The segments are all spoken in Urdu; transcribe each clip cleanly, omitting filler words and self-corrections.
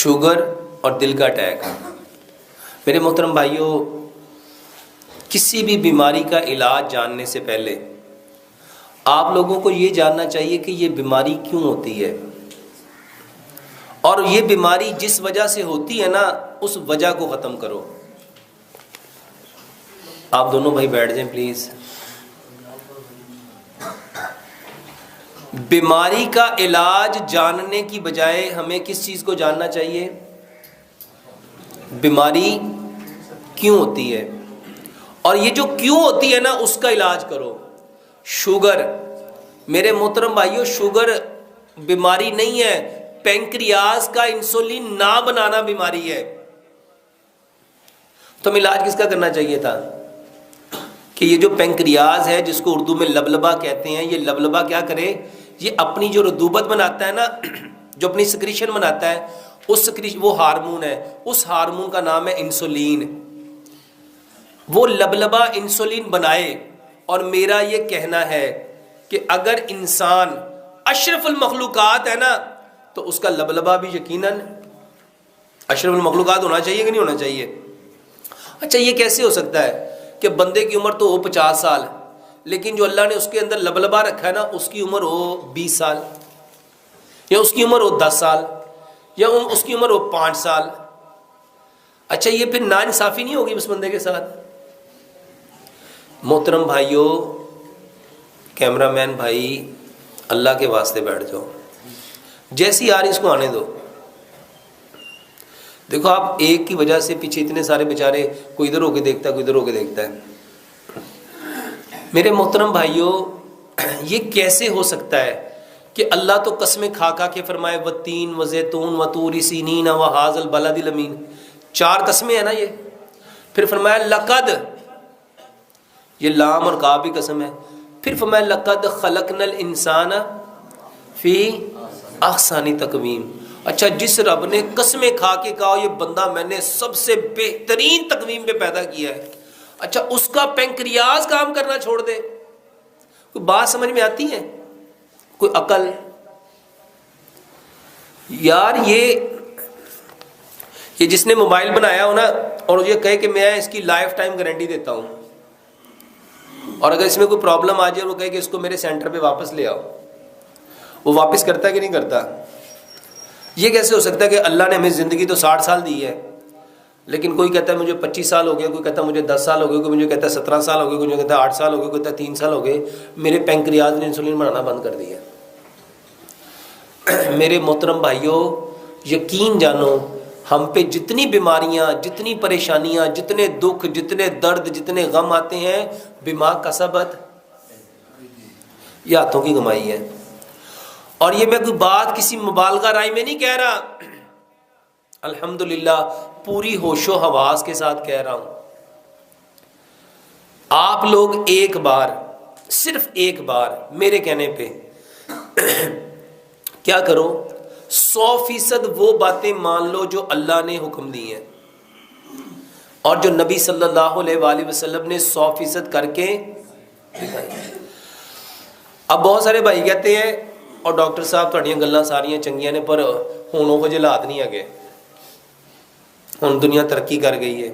شوگر اور دل کا اٹیک۔ میرے محترم بھائیوں، کسی بھی بیماری کا علاج جاننے سے پہلے آپ لوگوں کو یہ جاننا چاہیے کہ یہ بیماری کیوں ہوتی ہے، اور یہ بیماری جس وجہ سے ہوتی ہے نا اس وجہ کو ختم کرو۔ آپ دونوں بھائی بیٹھ جائیں پلیز۔ بیماری کا علاج جاننے کی بجائے ہمیں کس چیز کو جاننا چاہیے؟ بیماری کیوں ہوتی ہے، اور یہ جو کیوں ہوتی ہے نا اس کا علاج کرو۔ شوگر، میرے محترم بھائیوں، شوگر بیماری نہیں ہے، پینکریاس کا انسولین نہ بنانا بیماری ہے۔ تو ہم علاج کس کا کرنا چاہیے تھا کہ یہ جو پینکریاس ہے جس کو اردو میں لبلبا کہتے ہیں، یہ لبلبا کیا کرے؟ یہ اپنی جو رطوبت بناتا ہے نا، جو اپنی سکریشن بناتا ہے، اس سکریشن، وہ ہارمون ہے، اس ہارمون کا نام ہے انسولین۔ وہ لبلبا انسولین بنائے، اور میرا یہ کہنا ہے کہ اگر انسان اشرف المخلوقات ہے نا تو اس کا لبلبا بھی یقیناً اشرف المخلوقات ہونا چاہیے کہ نہیں ہونا چاہیے؟ اچھا، یہ کیسے ہو سکتا ہے کہ بندے کی عمر تو ہو 50 سال، لیکن جو اللہ نے اس کے اندر لبلبا رکھا ہے نا اس کی عمر ہو 20 سال، یا اس کی عمر ہو 10 سال، یا اس کی عمر ہو 5 سال؟ اچھا، یہ پھر ناانصافی نہیں ہوگی اس بندے کے ساتھ؟ محترم بھائیوں، کیمرہ مین بھائی، اللہ کے واسطے بیٹھ جاؤ، جیسی آ رہی اس کو آنے دو۔ دیکھو، آپ ایک کی وجہ سے پیچھے اتنے سارے بیچارے، کوئی ادھر ہو کے دیکھتا ہے، کوئی ادھر ہو کے دیکھتا ہے۔ میرے محترم بھائیوں، یہ کیسے ہو سکتا ہے کہ اللہ تو قسمیں کھا کھا کے فرمائے والتین وزیتون وطور سینین وہذا البلد الامین، 4 قسمیں ہیں نا یہ، پھر فرمایا لقد، یہ لام اور کاف بھی قسم ہے، پھر فرمایا لقد خلقنا الانسان فی احسن تقویم۔ اچھا، جس رب نے قسمیں کھا کے کہا یہ بندہ میں نے سب سے بہترین تقویم پہ پیدا کیا ہے، اچھا اس کا پینکریاس کام کرنا چھوڑ دے؟ کوئی بات سمجھ میں آتی ہے؟ کوئی عقل؟ یار یہ جس نے موبائل بنایا ہو نا اور یہ کہے کہ میں اس کی لائف ٹائم گارنٹی دیتا ہوں، اور اگر اس میں کوئی پرابلم آ جائے اور وہ کہے کہ اس کو میرے سینٹر پہ واپس لے آؤ، وہ واپس کرتا ہے کہ نہیں کرتا؟ یہ کیسے ہو سکتا ہے کہ اللہ نے ہمیں زندگی تو 60 سال دی ہے، لیکن کوئی کہتا ہے مجھے 25 سال ہو گیا، کوئی کہتا ہے مجھے 10 سال ہو گئے، کوئی مجھے کہتا ہے 17 سال ہو گئے، کوئی مجھے کہتا ہے 8 سال ہو گئے، کوئی کہتا ہے 3 سال ہو گئے، میرے پینکریاس نے انسولین بنانا بند کر دیا۔ میرے محترم بھائیوں، یقین جانو، ہم پہ جتنی بیماریاں، جتنی پریشانیاں، جتنے دکھ، جتنے درد، جتنے غم آتے ہیں، بما کسبت، یہ ہاتھوں کی کمائی ہے۔ اور یہ میں کوئی بات کسی مبالغہ رائے میں نہیں کہہ رہا، الحمدللہ پوری ہوش و حواس کے ساتھ کہہ رہا ہوں۔ آپ لوگ ایک بار، صرف ایک بار میرے کہنے پہ کیا کرو، 100% وہ باتیں مان لو جو اللہ نے حکم دی ہیں، اور جو نبی صلی اللہ علیہ وآلہ وسلم نے 100% کر کے دکھائی۔ اب بہت سارے بھائی کہتے ہیں اور ڈاکٹر صاحب تھوڑیاں گلاں ساریاں چنگیاں نے، پر ہن وہ حالات نہیں ہے، ہن دنیا ترقی کر گئی ہے،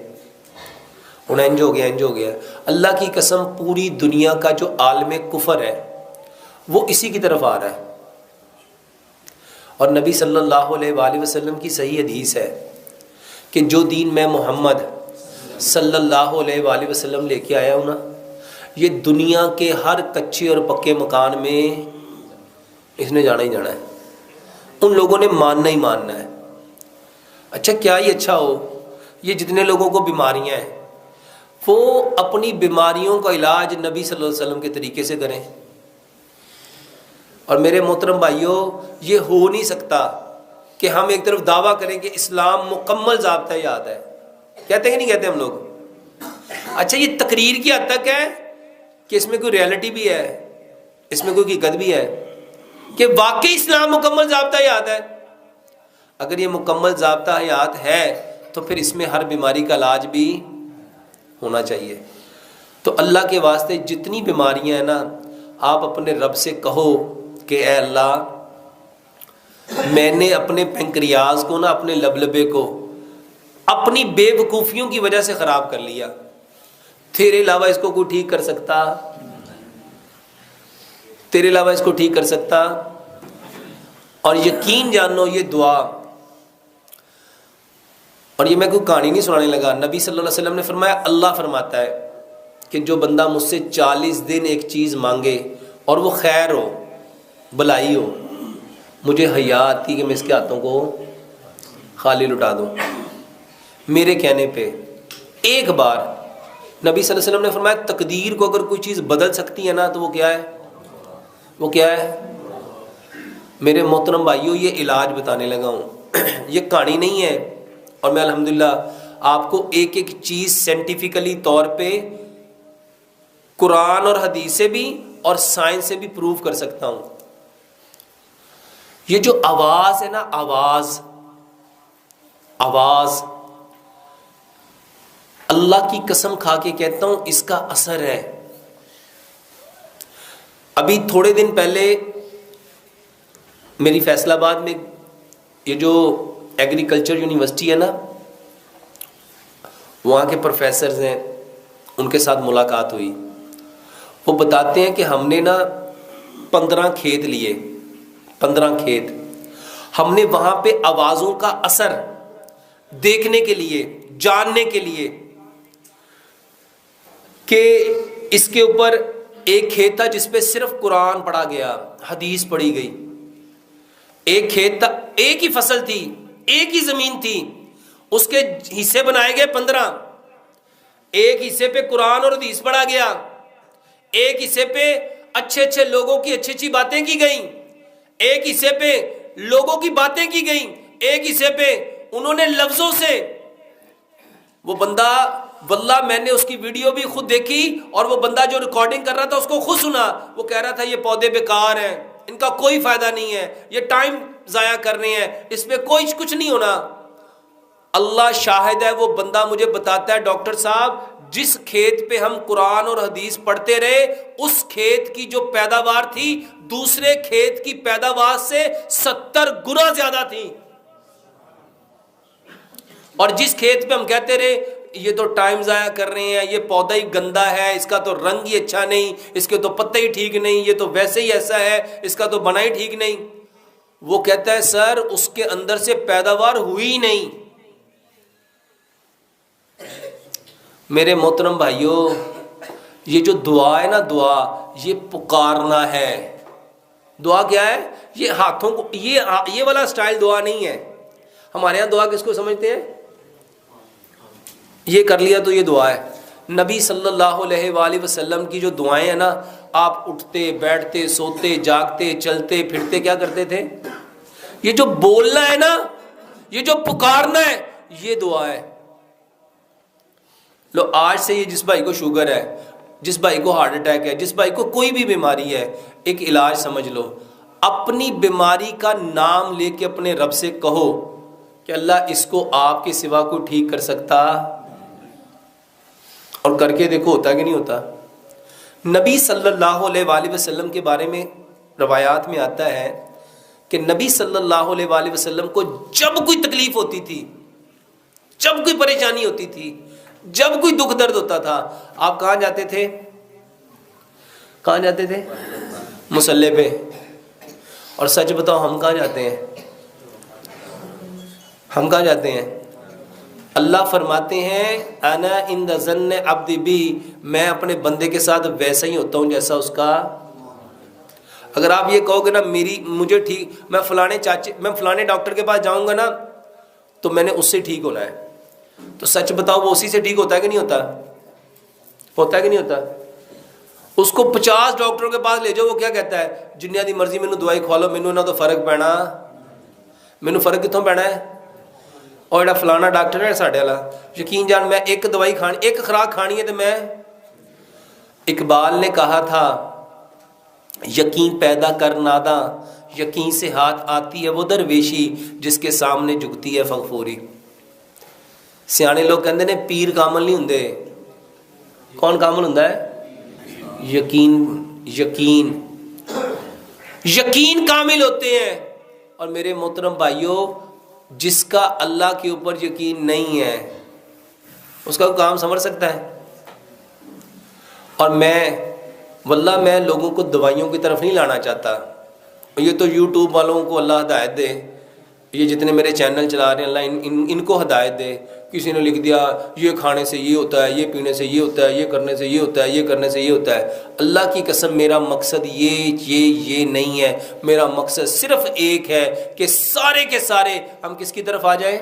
ہن انج ہو گیا، انج ہو گیا۔ اللہ کی قسم، پوری دنیا کا جو عالم کفر ہے وہ اسی کی طرف آ رہا ہے، اور نبی صلی اللہ علیہ وآلہ وسلم کی صحیح حدیث ہے کہ جو دین میں محمد صلی اللہ علیہ وآلہ وسلم لے کے آیا ہوں نا، یہ دنیا کے ہر کچے اور پکے مکان میں اس نے جانا ہی جانا ہے، ان لوگوں نے ماننا ہی ماننا ہے۔ اچھا، کیا ہی اچھا ہو، یہ جتنے لوگوں کو بیماریاں ہیں وہ اپنی بیماریوں کا علاج نبی صلی اللہ علیہ وسلم کے طریقے سے کریں۔ اور میرے محترم بھائیوں، یہ ہو نہیں سکتا کہ ہم ایک طرف دعویٰ کریں کہ اسلام مکمل ضابطہ یاد ہے، کہتے ہیں کہ نہیں کہتے ہم لوگ؟ اچھا، یہ تقریر کی حد تک ہے کہ اس میں کوئی ریالٹی بھی ہے، اس میں کوئی حقیقت بھی ہے کہ واقعی اسلام مکمل ضابطہ حیات ہے؟ اگر یہ مکمل ضابطہ حیات ہے تو پھر اس میں ہر بیماری کا علاج بھی ہونا چاہیے۔ تو اللہ کے واسطے جتنی بیماریاں ہیں نا، آپ اپنے رب سے کہو کہ اے اللہ میں نے اپنے پنکریاز کو نا، اپنے لبلبے کو اپنی بے وقوفیوں کی وجہ سے خراب کر لیا، تیرے علاوہ اس کو کوئی ٹھیک کر سکتا؟ تیرے علاوہ اس کو ٹھیک کر سکتا؟ اور یقین جانو یہ دعا، اور یہ میں کوئی کہانی نہیں سنانے لگا، نبی صلی اللہ علیہ وسلم نے فرمایا، اللہ فرماتا ہے کہ جو بندہ مجھ سے 40 دن ایک چیز مانگے اور وہ خیر ہو، بلائی ہو، مجھے حیا آتی کہ میں اس کے ہاتھوں کو خالی لٹا دوں میرے کہنے پہ ایک بار۔ نبی صلی اللہ علیہ وسلم نے فرمایا تقدیر کو اگر کوئی چیز بدل سکتی ہے نا تو وہ کیا ہے؟ وہ کیا ہے؟ میرے محترم بھائیوں، یہ علاج بتانے لگا ہوں، یہ کہانی نہیں ہے، اور میں الحمدللہ آپ کو ایک ایک چیز سائنٹیفکلی طور پہ قرآن اور حدیث سے بھی اور سائنس سے بھی پروو کر سکتا ہوں۔ یہ جو آواز ہے نا، آواز اللہ کی قسم کھا کے کہتا ہوں اس کا اثر ہے۔ ابھی تھوڑے دن پہلے میری فیصل آباد میں یہ جو ایگریکلچر یونیورسٹی ہے نا، وہاں کے پروفیسرز ہیں، ان کے ساتھ ملاقات ہوئی۔ وہ بتاتے ہیں کہ ہم نے نا 15 کھیت لیے، 15 کھیت، ہم نے وہاں پہ آوازوں کا اثر دیکھنے کے لیے، جاننے کے لیے کہ اس کے اوپر ایک کھیت تھا جس پہ صرف قرآن پڑھا گیا، حدیث پڑھی گئی، ایک کھیت تھا، ایک ہی فصل تھی، ایک ہی زمین تھی، اس کے حصے بنائے گئے 15، ایک حصے پہ قرآن اور حدیث پڑھا گیا، ایک حصے پہ اچھے اچھے لوگوں کی اچھی اچھی باتیں کی گئیں، ایک حصے پہ لوگوں کی باتیں کی گئیں، ایک حصے پہ انہوں نے لفظوں سے، وہ بندہ واللہ میں نے اس کی ویڈیو بھی خود دیکھی، اور وہ بندہ جو ریکارڈنگ کر رہا تھا اس کو خود سنا، وہ کہہ رہا تھا یہ پودے بیکار ہیں، ان کا کوئی فائدہ نہیں ہے، یہ ٹائم ضائع کر رہے ہیں، اس میں کوئی کچھ نہیں ہونا۔ اللہ شاہد ہے، وہ بندہ مجھے بتاتا ہے ڈاکٹر صاحب جس کھیت پہ ہم قرآن اور حدیث پڑھتے رہے، اس کھیت کی جو پیداوار تھی دوسرے کھیت کی پیداوار سے 70 گنا زیادہ تھی، اور جس کھیت پہ ہم کہتے رہے یہ تو ٹائم ضائع کر رہے ہیں، یہ پودا ہی گندا ہے، اس کا تو رنگ ہی اچھا نہیں، اس کے تو پتے ہی ٹھیک نہیں، یہ تو ویسے ہی ایسا ہے، اس کا تو بنا ہی ٹھیک نہیں، وہ کہتا ہے سر اس کے اندر سے پیداوار ہوئی نہیں۔ میرے محترم بھائیوں، یہ جو دعا ہے نا، دعا یہ پکارنا ہے۔ دعا کیا ہے؟ یہ ہاتھوں کو، یہ والا سٹائل دعا نہیں ہے۔ ہمارے ہاں دعا کس کو سمجھتے ہیں؟ یہ کر لیا تو یہ دعا ہے۔ نبی صلی اللہ علیہ وآلہ وسلم کی جو دعائیں ہیں نا، آپ اٹھتے بیٹھتے سوتے جاگتے چلتے پھرتے کیا کرتے تھے؟ یہ جو بولنا ہے نا، یہ جو پکارنا ہے، یہ دعا ہے۔ لو آج سے یہ جس بھائی کو شوگر ہے، جس بھائی کو ہارٹ اٹیک ہے، جس بھائی کو کوئی بھی بیماری ہے، ایک علاج سمجھ لو، اپنی بیماری کا نام لے کے اپنے رب سے کہو کہ اللہ اس کو آپ کے سوا کوئی ٹھیک کر سکتا؟ اور کر کے دیکھو ہوتا کہ نہیں ہوتا۔ نبی صلی اللہ علیہ وآلہ وسلم کے بارے میں روایات میں آتا ہے کہ نبی صلی اللہ علیہ وآلہ وسلم کو جب کوئی تکلیف ہوتی تھی، جب کوئی پریشانی ہوتی تھی، جب کوئی دکھ درد ہوتا تھا، آپ کہاں جاتے تھے؟ کہاں جاتے تھے؟ مصلی پہ۔ اور سچ بتاؤ ہم کہاں جاتے ہیں؟ ہم کہاں جاتے ہیں؟ اللہ فرماتے ہیں انا عند ظن عبدی بی، میں اپنے بندے کے ساتھ ویسا ہی ہوتا ہوں جیسا اس کا۔ اگر آپ یہ کہو گے نا مجھے ٹھیک، میں فلانے ڈاکٹر کے پاس جاؤں گا نا تو میں نے اس سے ٹھیک ہونا ہے، تو سچ بتاؤ وہ اسی سے ٹھیک ہوتا ہے کہ نہیں ہوتا؟ ہوتا ہے کہ نہیں ہوتا؟ اس کو 50 ڈاکٹروں کے پاس لے جاؤ، وہ کیا کہتا ہے؟ جنیا دی مرضی مینوں دوائی کھوا لو، مینوں نہ تو فرق پینا، مینوں فرق کتوں پینا ہے؟ اور جڑا فلانا ڈاکٹر ہے ساڈے والا، یقین جان میں ایک دوائی کھانی، ایک خوراک کھانی ہے تو میں، اقبال نے کہا تھا یقین پیدا کر ناداں، یقین سے ہاتھ آتی ہے وہ درویشی جس کے سامنے جھکتی ہے فغفوری۔ سیانے لوگ کہندے نے پیر کامل نہیں ہوندے، کون کامل ہوندا ہے؟ یقین کامل ہوتے ہیں، اور میرے محترم بھائیوں جس کا اللہ کے اوپر یقین نہیں ہے اس کا کام سنور سکتا ہے؟ اور واللہ میں لوگوں کو دوائیوں کی طرف نہیں لانا چاہتا، یہ تو یوٹیوب والوں کو اللہ ہدایت دے، یہ جتنے میرے چینل چلا رہے ہیں اللہ ان کو ہدایت دے۔ کسی نے لکھ دیا یہ کھانے سے یہ ہوتا ہے، یہ پینے سے یہ ہوتا ہے، یہ کرنے سے یہ ہوتا ہے، یہ کرنے سے یہ ہوتا ہے۔ اللہ کی قسم میرا مقصد یہ نہیں ہے، میرا مقصد صرف ایک ہے کہ سارے کے سارے ہم کس کی طرف آ جائیں،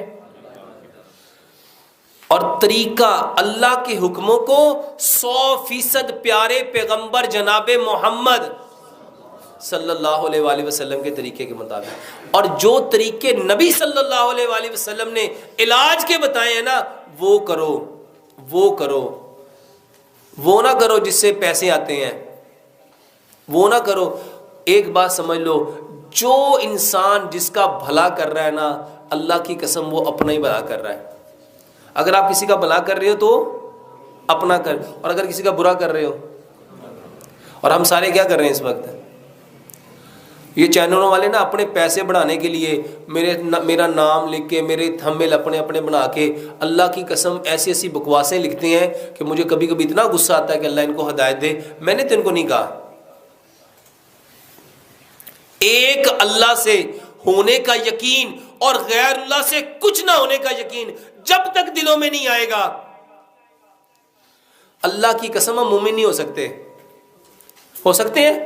اور طریقہ اللہ کے حکموں کو 100% پیارے پیغمبر جناب محمد صلی اللہ علیہ وآلہ وسلم کے طریقے کے مطابق، اور جو طریقے نبی صلی اللہ علیہ وآلہ وسلم نے علاج کے بتائے ہیں نا وہ کرو، وہ نہ کرو جس سے پیسے آتے ہیں، وہ نہ کرو۔ ایک بات سمجھ لو، جو انسان جس کا بھلا کر رہا ہے نا اللہ کی قسم وہ اپنا ہی بھلا کر رہا ہے۔ اگر آپ کسی کا بھلا کر رہے ہو تو اپنا کر، اور اگر کسی کا برا کر رہے ہو، اور ہم سارے کیا کر رہے ہیں اس وقت، یہ چینلوں والے نا اپنے پیسے بڑھانے کے لیے میرا نام لکھ کے، میرے تھمبنیل اپنے بنا کے اللہ کی قسم ایسی ایسی بکواسیں لکھتے ہیں کہ مجھے کبھی کبھی اتنا غصہ آتا ہے کہ اللہ ان کو ہدایت دے۔ میں نے تو ان کو نہیں کہا، ایک اللہ سے ہونے کا یقین اور غیر اللہ سے کچھ نہ ہونے کا یقین جب تک دلوں میں نہیں آئے گا اللہ کی قسم ہم مومن نہیں ہو سکتے۔ ہو سکتے ہیں؟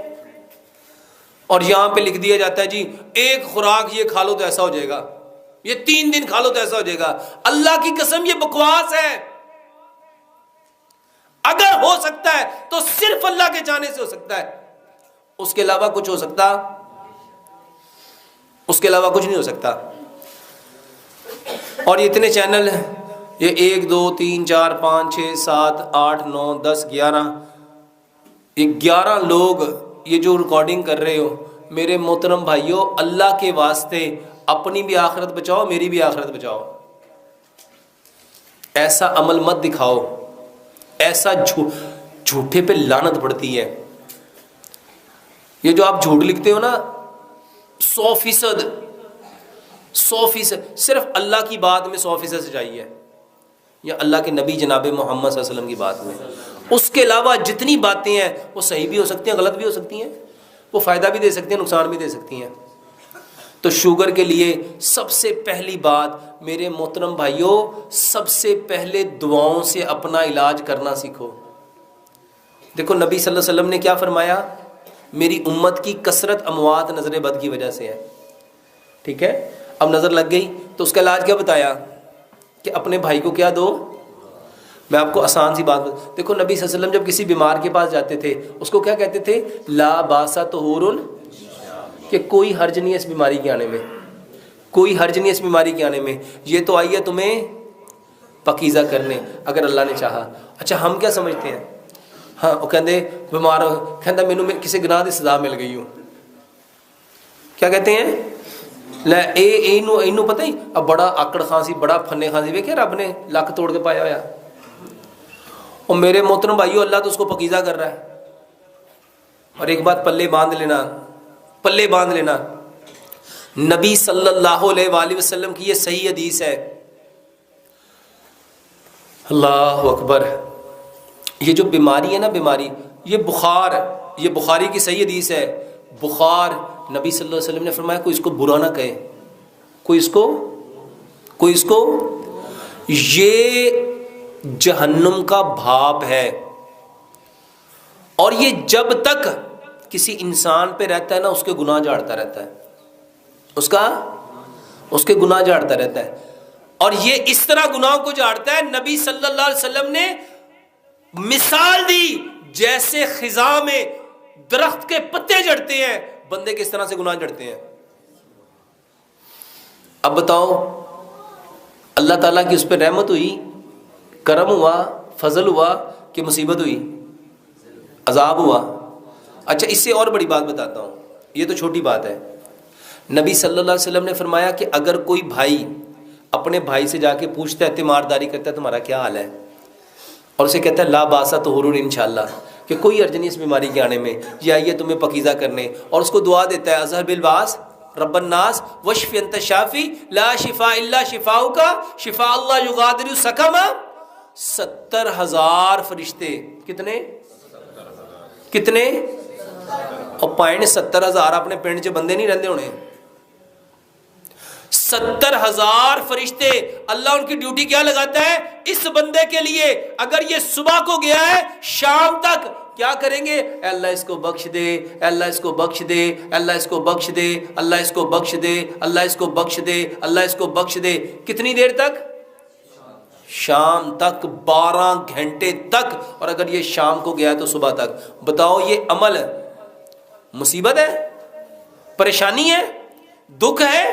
اور یہاں پہ لکھ دیا جاتا ہے جی ایک خوراک یہ کھا لو تو ایسا ہو جائے گا، یہ 3 دن کھا لو تو ایسا ہو جائے گا۔ اللہ کی قسم یہ بکواس ہے۔ اگر ہو سکتا ہے تو صرف اللہ کے چاہنے سے ہو سکتا ہے، اس کے علاوہ کچھ ہو سکتا، اس کے علاوہ کچھ نہیں ہو سکتا۔ اور یہ اتنے چینل ہیں، یہ 1 2 3 4 5 6 7 8 9 10 11، یہ 11 لوگ یہ جو ریکارڈنگ کر رہے ہو میرے محترم بھائیوں، اللہ کے واسطے اپنی بھی آخرت بچاؤ، میری بھی آخرت بچاؤ۔ ایسا عمل مت دکھاؤ، ایسا جھوٹے پہ لعنت پڑتی ہے۔ یہ جو آپ جھوٹ لکھتے ہو نا 100% صرف اللہ کی بات میں 100% سچائی ہے، یا اللہ کے نبی جناب محمد صلی اللہ علیہ وسلم کی بات میں۔ اس کے علاوہ جتنی باتیں ہیں وہ صحیح بھی ہو سکتی ہیں، غلط بھی ہو سکتی ہیں، وہ فائدہ بھی دے سکتی ہیں، نقصان بھی دے سکتی ہیں۔ تو شوگر کے لیے سب سے پہلی بات میرے محترم بھائیوں، سب سے پہلے دعاؤں سے اپنا علاج کرنا سیکھو۔ دیکھو نبی صلی اللہ علیہ وسلم نے کیا فرمایا، میری امت کی کثرت اموات نظر بد کی وجہ سے ہے، ٹھیک ہے؟ اب نظر لگ گئی تو اس کا علاج کیا بتایا کہ اپنے بھائی کو کیا دو۔ میں آپ کو آسان سی بات دیکھو، نبی صلی اللہ علیہ وسلم جب کسی بیمار کے پاس جاتے تھے اس کو کیا کہتے تھے، لا باسا طہور، کہ کوئی حرج نہیں ہے اس بیماری کے آنے میں، کوئی حرج نہیں ہے اس بیماری کے آنے میں، یہ تو آئی ہے تمہیں پاکیزہ کرنے اگر اللہ نے چاہا۔ اچھا ہم کیا سمجھتے ہیں، ہاں وہ کہتے بیمار کہتا مینوں کسی گناہ دی سزا مل گئی ہوں، کیا کہتے ہیں، لے اینو پتہ ہی اب بڑا آکڑ خاصی، بڑا پھنے خاصی، ویکھے رب نے لک توڑ کے پایا ہوا۔ اور میرے محترم بھائیو اللہ تو اس کو پاکیزہ کر رہا ہے۔ اور ایک بات پلے باندھ لینا، نبی صلی اللہ علیہ وآلہ وسلم کی یہ صحیح حدیث ہے، اللہ اکبر، یہ جو بیماری ہے نا، بیماری یہ بخار، یہ بخاری کی صحیح حدیث ہے، بخار نبی صلی اللہ علیہ وسلم نے فرمایا کوئی اس کو برا نہ کہے، کوئی اس کو یہ جہنم کا بھاپ ہے، اور یہ جب تک کسی انسان پہ رہتا ہے نا اس کے گناہ جھاڑتا رہتا ہے، اس کے گناہ جھاڑتا رہتا ہے۔ اور یہ اس طرح گناہوں کو جھاڑتا ہے، نبی صلی اللہ علیہ وسلم نے مثال دی جیسے خزاں میں درخت کے پتے جھڑتے ہیں، بندے کس طرح سے گناہ جھڑتے ہیں۔ اب بتاؤ اللہ تعالیٰ کی اس پہ رحمت ہوئی، کرم ہوا، فضل ہوا کہ مصیبت ہوئی، عذاب ہوا۔ اچھا اس سے اور بڑی بات بتاتا ہوں، یہ تو چھوٹی بات ہے۔ نبی صلی اللہ علیہ وسلم نے فرمایا کہ اگر کوئی بھائی اپنے بھائی سے جا کے پوچھتا ہے، تیمارداری کرتا ہے تمہارا کیا حال ہے، اور اسے کہتا ہے لا باسا طہور انشاءاللہ، کہ کوئی حرج نہیں اس بیماری کے آنے میں، یہ آئیے تمہیں پاکیزہ کرنے، اور اس کو دعا دیتا ہے اظہر بالباس رب الناس واشف انت شافی لا شفاء الا شفاؤک شفاء اللہ یغادر سقما. 70,000 فرشتے. کتنے اور پوائنٹ 70,000 اپنے پنڈ چ بندے نہیں رہندے ہونے. 70,000 فرشتے. اللہ ان کی ڈیوٹی کیا لگاتا ہے اس بندے کے لیے؟ اگر یہ صبح کو گیا ہے شام تک کیا کریں گے؟ اے اللہ اس کو بخش دے، اے اللہ اس کو بخش دے، اللہ اس کو بخش دے، اللہ اس کو بخش دے، اللہ اس کو بخش دے، اللہ اس کو بخش دے. کتنی دیر تک؟ شام تک، 12 گھنٹے تک. اور اگر یہ شام کو گیا تو صبح تک. بتاؤ یہ عمل مصیبت ہے، پریشانی ہے، دکھ ہے،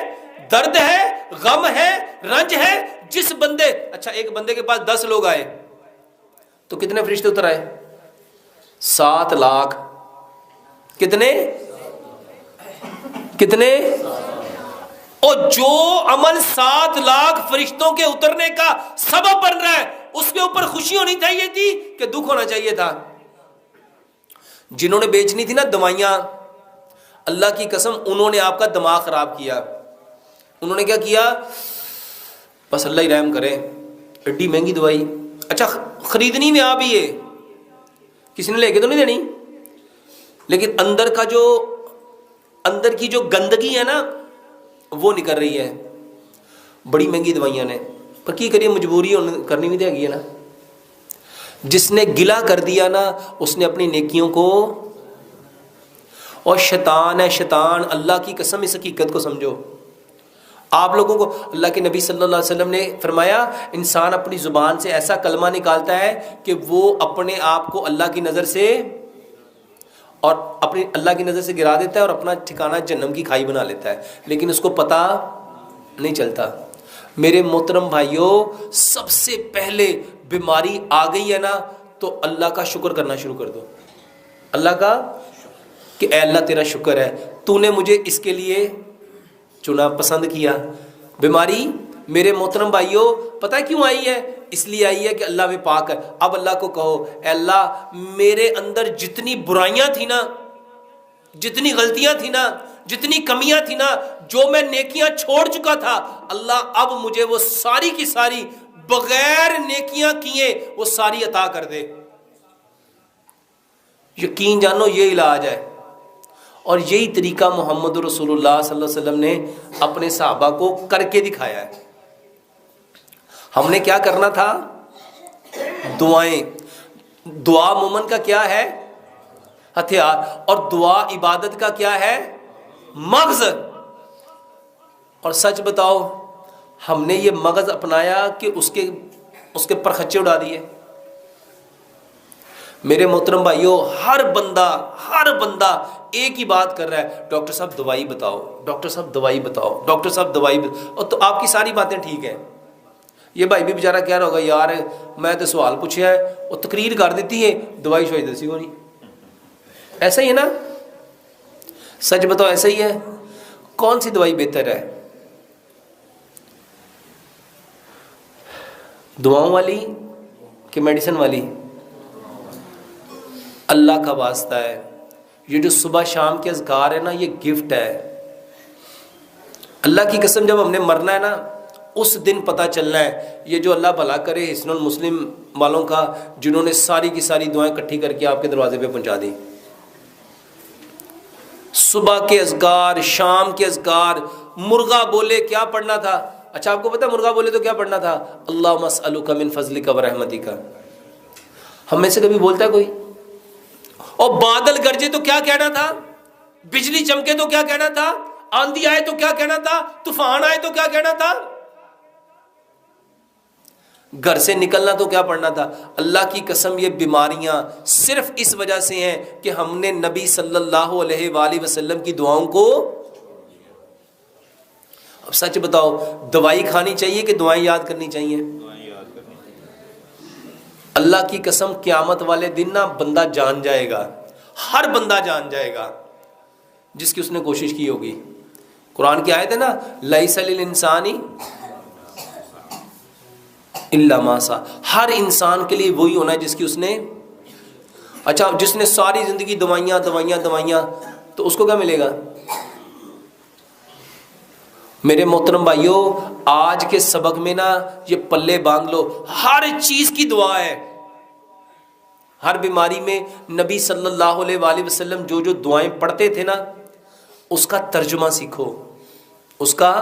درد ہے، غم ہے، رنج ہے. جس بندے اچھا ایک بندے کے پاس 10 لوگ آئے تو کتنے فرشتے اتر آئے؟ 7 لاکھ. کتنے؟ اور جو عمل 7 لاکھ فرشتوں کے اترنے کا سبب بن رہا ہے اس کے اوپر خوشی ہونی چاہیے تھی کہ دکھ ہونا چاہیے تھا؟ جنہوں نے بیچنی تھی نا دوائیاں، اللہ کی قسم انہوں نے آپ کا دماغ خراب کیا. انہوں نے کیا کیا؟ بس اللہ ہی رحم کرے، ایڈی مہنگی دوائی. اچھا خریدنی میں آپ ہی ہے، کسی نے لے کے تو نہیں دینی، لیکن اندر کی جو گندگی ہے نا وہ نکل رہی ہے. بڑی مہنگی دوائیاں نے، پر کی کریے مجبوری کرنی بھی دے گی نا. جس نے گلا کر دیا نا اس نے اپنی نیکیوں کو، اور شیطان ہے شیطان. اللہ کی قسم اس حقیقت کو سمجھو. آپ لوگوں کو اللہ کے نبی صلی اللہ علیہ وسلم نے فرمایا انسان اپنی زبان سے ایسا کلمہ نکالتا ہے کہ وہ اپنے آپ کو اللہ کی نظر سے اور اپنی اللہ کی نظر سے گرا دیتا ہے اور اپنا ٹھکانہ جہنم کی کھائی بنا لیتا ہے، لیکن اس کو پتہ نہیں چلتا. میرے محترم بھائیوں، سب سے پہلے بیماری آ گئی ہے نا تو اللہ کا شکر کرنا شروع کر دو. اللہ کا کہ اے اللہ تیرا شکر ہے، تو نے مجھے اس کے لیے چنا، پسند کیا. بیماری میرے محترم بھائیوں پتہ کیوں آئی ہے؟ اس لیے آئی ہے کہ اللہ میں پاک ہے. اب اللہ کو کہو اے اللہ میرے اندر جتنی برائیاں تھیں نا، جتنی غلطیاں تھیں نا، جتنی کمیاں تھیں نا، جو میں نیکیاں چھوڑ چکا تھا، اللہ اب مجھے وہ ساری کی ساری بغیر نیکیاں کیے وہ ساری عطا کر دے. یقین جانو یہ علاج ہے، اور یہی طریقہ محمد رسول اللہ صلی اللہ علیہ وسلم نے اپنے صحابہ کو کر کے دکھایا ہے. ہم نے کیا کرنا تھا؟ دعائیں. دعا مومن کا کیا ہے؟ ہتھیار. اور دعا عبادت کا کیا ہے؟ مغز. اور سچ بتاؤ ہم نے یہ مغز اپنایا کہ اس کے پرخچے اڑا دیے؟ میرے محترم بھائیوں ہر بندہ ایک ہی بات کر رہا ہے، ڈاکٹر صاحب دوائی بتاؤ، ڈاکٹر صاحب دوائی بتاؤ، ڈاکٹر صاحب دوائی بتاؤ. اور تو آپ کی ساری باتیں ٹھیک ہیں. یہ بھائی بھی بیچارہ کہہ رہا ہوگا یار میں تو سوال پوچھا ہے، وہ تقریر کر دیتی ہے، دوائی شوائی دسی ہو نہیں. ایسا ہی ہے نا؟ سچ بتاؤ ایسا ہی ہے؟ کون سی دوائی بہتر ہے؟ دعاؤں والی کہ میڈیسن والی؟ اللہ کا واسطہ ہے، یہ جو صبح شام کے اذکار ہے نا یہ گفٹ ہے. اللہ کی قسم جب ہم نے مرنا ہے نا اس دن پتہ چلنا ہے. یہ جو اللہ بھلا کرے حسن المسلم والوں کا، جنہوں نے ساری کی ساری دعائیں اکٹھی کر کے آپ کے دروازے پہ پہنچا دی. صبح کے اذکار، شام کے اذکار. مرغا بولے کیا پڑھنا تھا؟ اچھا آپ کو پتا مرغا بولے تو کیا پڑھنا تھا؟ اللہم اسألک من فضلک و رحمتک. ہم میں سے کبھی بولتا ہے کوئی؟ اور بادل گرجے تو کیا کہنا تھا؟ بجلی چمکے تو کیا کہنا تھا؟ آندھی آئے تو کیا کہنا تھا؟ طوفان آئے تو کیا کہنا تھا؟ گھر سے نکلنا تو کیا پڑھنا تھا؟ اللہ کی قسم یہ بیماریاں صرف اس وجہ سے ہیں کہ ہم نے نبی صلی اللہ علیہ وآلہ وسلم کی دعاؤں کو. اب سچ بتاؤ دوائی کھانی چاہیے کہ دعائیں یاد کرنی چاہیے؟ اللہ کی قسم قیامت والے دن نا بندہ جان جائے گا، ہر بندہ جان جائے گا جس کی اس نے کوشش کی ہوگی. قرآن کی آیت ہے نا لیس للانسان الا ما سعی. ہر انسان کے لیے وہی ہونا ہے جس کی اس نے. اچھا جس نے ساری زندگی دوائیاں تو اس کو کیا ملے گا؟ میرے محترم بھائیوں، آج کے سبق میں نا یہ پلے باندھ لو، ہر چیز کی دعا ہے۔ ہر بیماری میں نبی صلی اللہ علیہ وآلہ وسلم جو جو دعائیں پڑھتے تھے نا، اس کا ترجمہ سیکھو، اس کا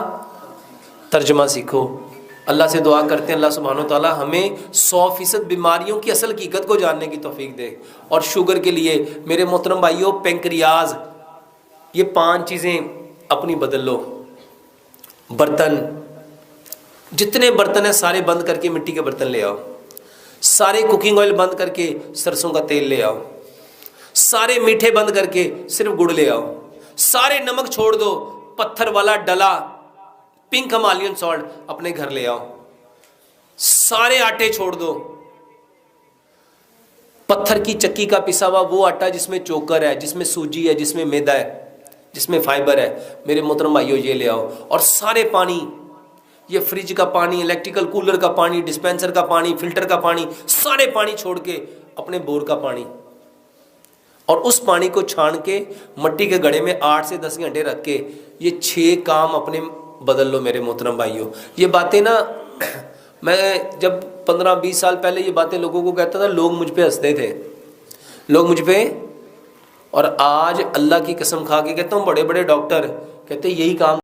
ترجمہ سیکھو۔ اللہ سے دعا کرتے ہیں اللہ سبحانہ و تعالی ہمیں 100% بیماریوں کی اصل حقیقت کو جاننے کی توفیق دے۔ اور شوگر کے لیے میرے محترم بھائیوں، پینکریاز، یہ 5 چیزیں اپنی بدل لو۔ برتن، جتنے برتن ہیں سارے بند کر کے مٹی کے برتن لے آؤ، سارے کوکنگ آئل بند کر کے سرسوں کا تیل لے آؤ، سارے میٹھے بند کر کے صرف گڑ لے آؤ، سارے نمک چھوڑ دو، پتھر والا ڈلا پنک ہمالین سالٹ اپنے گھر لے آؤ، سارے آٹے چھوڑ دو، پتھر کی چکی کا پسا ہوا وہ آٹا جس میں چوکر ہے، جس میں سوجی ہے، جس میں میدا ہے، جس میں فائبر ہے، میرے محترم بھائیو یہ لے آؤ۔ اور سارے پانی، یہ فریج کا پانی، الیکٹریکل کولر کا پانی، ڈسپینسر کا پانی، فلٹر کا پانی، سارے پانی چھوڑ کے اپنے بور کا پانی، اور اس پانی کو چھان کے مٹی کے گڑھے میں 8 سے 10 گھنٹے رکھ کے یہ 6 کام اپنے بدل لو میرے محترم بھائیو۔ یہ باتیں نا میں جب 15-20 سال پہلے یہ باتیں لوگوں کو کہتا تھا، لوگ مجھ پہ ہنستے تھے، لوگ مجھ پہ، اور آج اللہ کی قسم کھا کے کہتا ہوں بڑے بڑے ڈاکٹر کہتے یہی کام